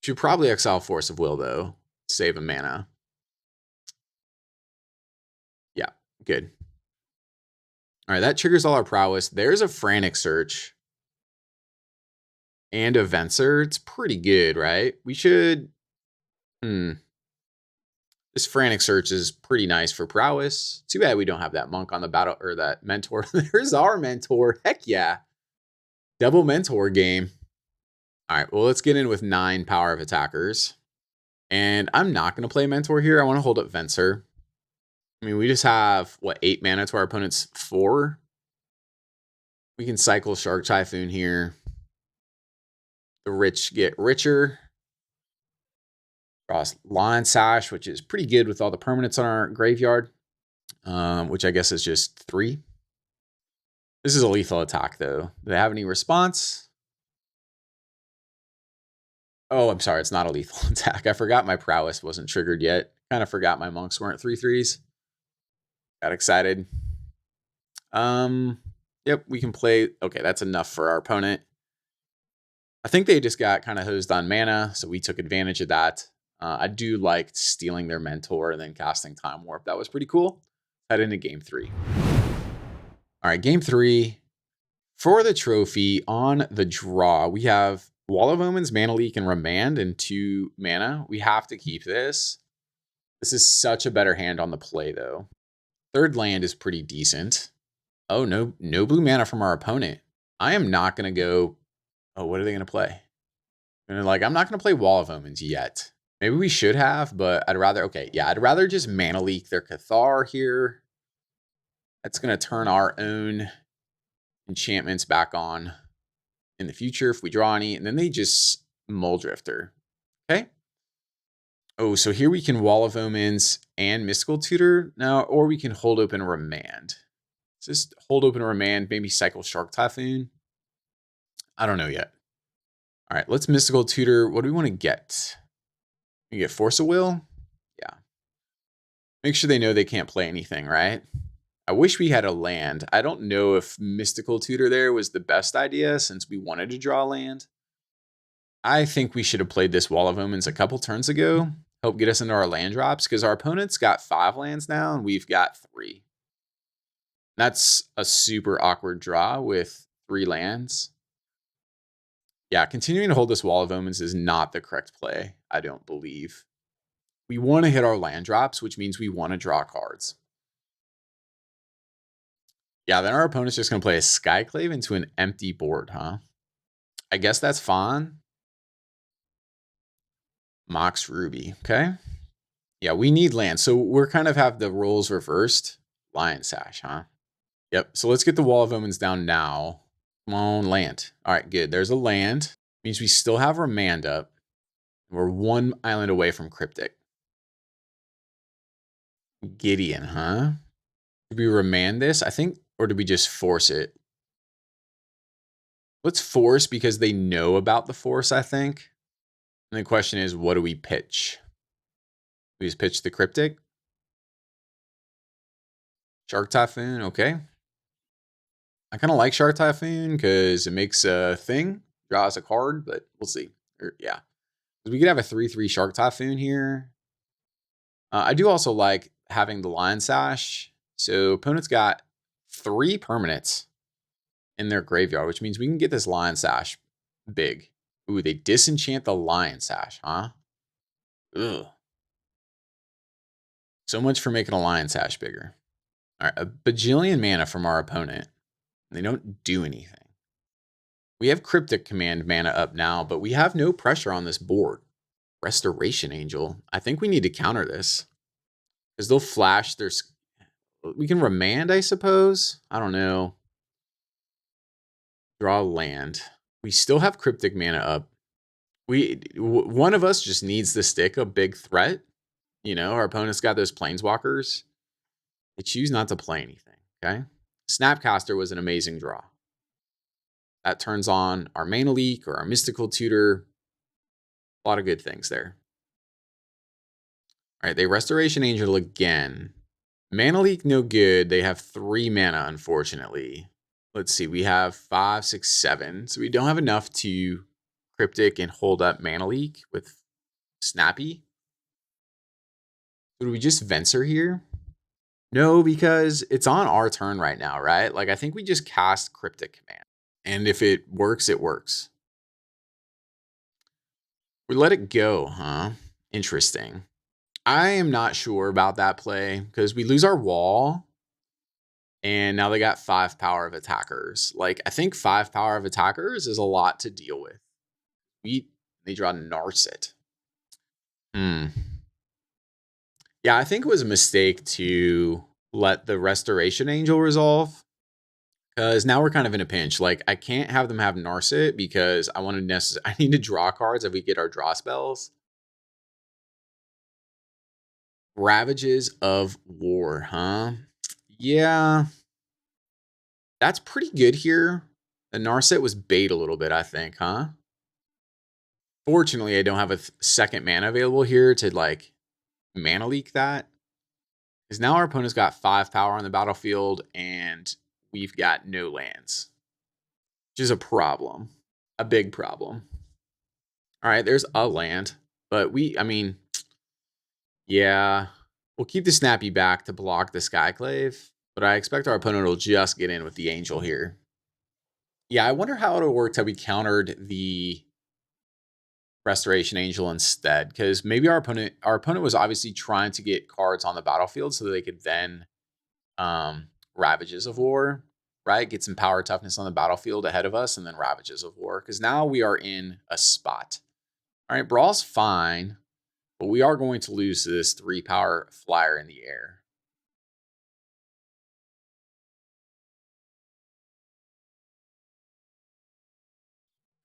Should probably exile Force of Will, though. Save a mana. Yeah, good. All right, that triggers all our prowess. There's a Frantic Search. and a Venser. It's pretty good, right? We should... This Frantic Search is pretty nice for prowess. Too bad we don't have that monk on the battle, or that mentor. There's our mentor. Heck yeah. Double mentor game. All right, well, let's get in with 9 power of attackers. And I'm not going to play mentor here. I want to hold up Venser. I mean, we just have, what, 8 mana to our opponent's 4? We can cycle Shark Typhoon here. The rich get richer. Draws Lion Sash, which is pretty good with all the permanents on our graveyard, which I guess is just 3. This is a lethal attack, though. Do they have any response? Oh, I'm sorry. It's not a lethal attack. I forgot my prowess wasn't triggered yet. Kind of forgot my monks weren't 3/3s. Got excited. Yep, we can play. Okay, that's enough for our opponent. I think they just got kind of hosed on mana, so we took advantage of that. I do like stealing their mentor and then casting Time Warp. That was pretty cool. Head into game 3. All right, game 3. For the trophy, on the draw, we have Wall of Omens, Mana Leak, and Remand in 2 mana. We have to keep this. This is such a better hand on the play, though. 3rd land is pretty decent. Oh, no blue mana from our opponent. I am not going to go... Oh, what are they going to play? And like, I'm not going to play Wall of Omens yet. Maybe we should have, but I'd rather... Okay, yeah, I'd rather just Mana Leak their Cathar here. That's going to turn our own enchantments back on in the future if we draw any. And then they just Muldrifter. Okay. Oh, so here we can Wall of Omens and Mystical Tutor now, or we can hold open Remand. Just hold open Remand, maybe cycle Shark Typhoon. I don't know yet. All right, let's Mystical Tutor. What do we want to get? We get Force of Will? Yeah. Make sure they know they can't play anything, right? I wish we had a land. I don't know if Mystical Tutor there was the best idea since we wanted to draw land. I think we should have played this Wall of Omens a couple turns ago. Help get us into our land drops, because our opponent's got 5 lands now and we've got 3. That's a super awkward draw with 3 lands. Yeah, continuing to hold this Wall of Omens is not the correct play, I don't believe. We want to hit our land drops, which means we want to draw cards. Yeah, then our opponent's just going to play a Skyclave into an empty board, huh? I guess that's fine. Mox Ruby, okay. Yeah, we need land. So we're kind of have the roles reversed. Lion Sash, huh? Yep, so let's get the Wall of Omens down now. Come on, land. All right, good. There's a land. Means we still have Remand up. We're 1 island away from Cryptic. Gideon, huh? Did we Remand this? I think, or did we just force it? Let's force because they know about the force, I think. And the question is, what do we pitch? We just pitch the Cryptic. Shark Typhoon, okay. I kind of like Shark Typhoon because it makes a thing, draws a card, but we'll see. Yeah. We could have a 3/3 Shark Typhoon here. I do also like having the Lion Sash. So opponent's got 3 permanents in their graveyard, which means we can get this Lion Sash big. Ooh, they disenchant the Lion Sash, huh? Ugh. So much for making a Lion Sash bigger. All right, a bajillion mana from our opponent. They don't do anything. We have Cryptic Command mana up now, but we have no pressure on this board. Restoration Angel. I think we need to counter this. Because they'll flash their... We can Remand, I suppose? I don't know. Draw land. We still have Cryptic mana up. One of us just needs to stick a big threat. You know, our opponent's got those Planeswalkers. They choose not to play anything, okay? Snapcaster was an amazing draw. That turns on our Mana Leak or our Mystical Tutor. A lot of good things there. All right, they Restoration Angel again. Mana Leak, no good. They have 3 mana, unfortunately. Let's see, we have 5, 6, 7. So we don't have enough to Cryptic and hold up Mana Leak with Snappy. So do we just Venser here? No, because it's on our turn right now, right? Like, I think we just cast Cryptic Command. And if it works, it works. We let it go, huh? Interesting. I am not sure about that play because we lose our wall and now they got 5 power of attackers. Like, I think 5 power of attackers is a lot to deal with. They draw Narset. Yeah, I think it was a mistake to let the Restoration Angel resolve because now we're kind of in a pinch. Like, I can't have them have Narset because I need to draw cards if we get our draw spells. Ravages of War, huh? Yeah. That's pretty good here. The Narset was bait a little bit, I think, huh? Fortunately, I don't have a second mana available here to, like, mana leak that. Because now our opponent's got 5 power on the battlefield, and we've got no lands. Which is a problem. A big problem. Alright, there's a land. But yeah. We'll keep the Snappy back to block the Skyclave. But I expect our opponent will just get in with the Angel here. Yeah, I wonder how it would have worked had we countered the Restoration Angel instead. Because maybe our opponent was obviously trying to get cards on the battlefield so that they could then Ravages of War, right? Get some power toughness on the battlefield ahead of us and then Ravages of War. Because now we are in a spot. All right, Brawl's fine. But we are going to lose to this 3 power flyer in the air.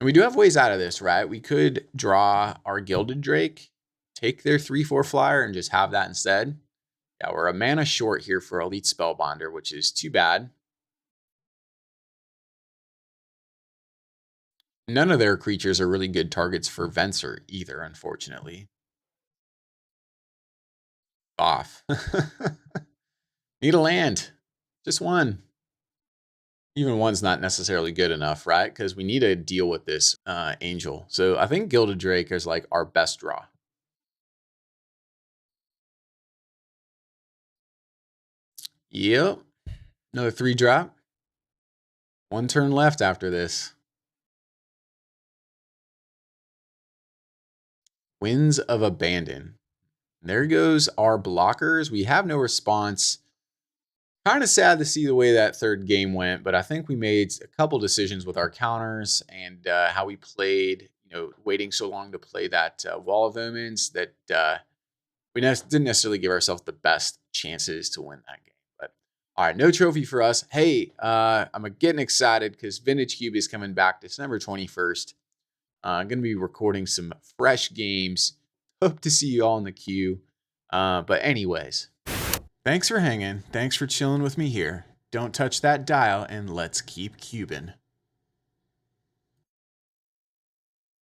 And we do have ways out of this, right? We could draw our Gilded Drake, take their 3/4 flyer, and just have that instead. Yeah, we're a mana short here for Elite Spellbinder, which is too bad. None of their creatures are really good targets for Venser either, unfortunately. Off. Need a land. Just one. Even one's not necessarily good enough, right? Because we need to deal with this Angel. So I think Gilded Drake is like our best draw. Yep. Another 3-drop. 1 turn left after this. Winds of Abandon. There goes our blockers. We have no response. Kind of sad to see the way that third game went, but I think we made a couple decisions with our counters and how we played, waiting so long to play that Wall of Omens that we didn't necessarily give ourselves the best chances to win that game. But all right, no trophy for us. Hey, I'm getting excited because Vintage Cube is coming back December 21st. I'm going to be recording some fresh games. Hope to see you all in the queue. But anyways, thanks for hanging. Thanks for chilling with me here. Don't touch that dial and let's keep cubing.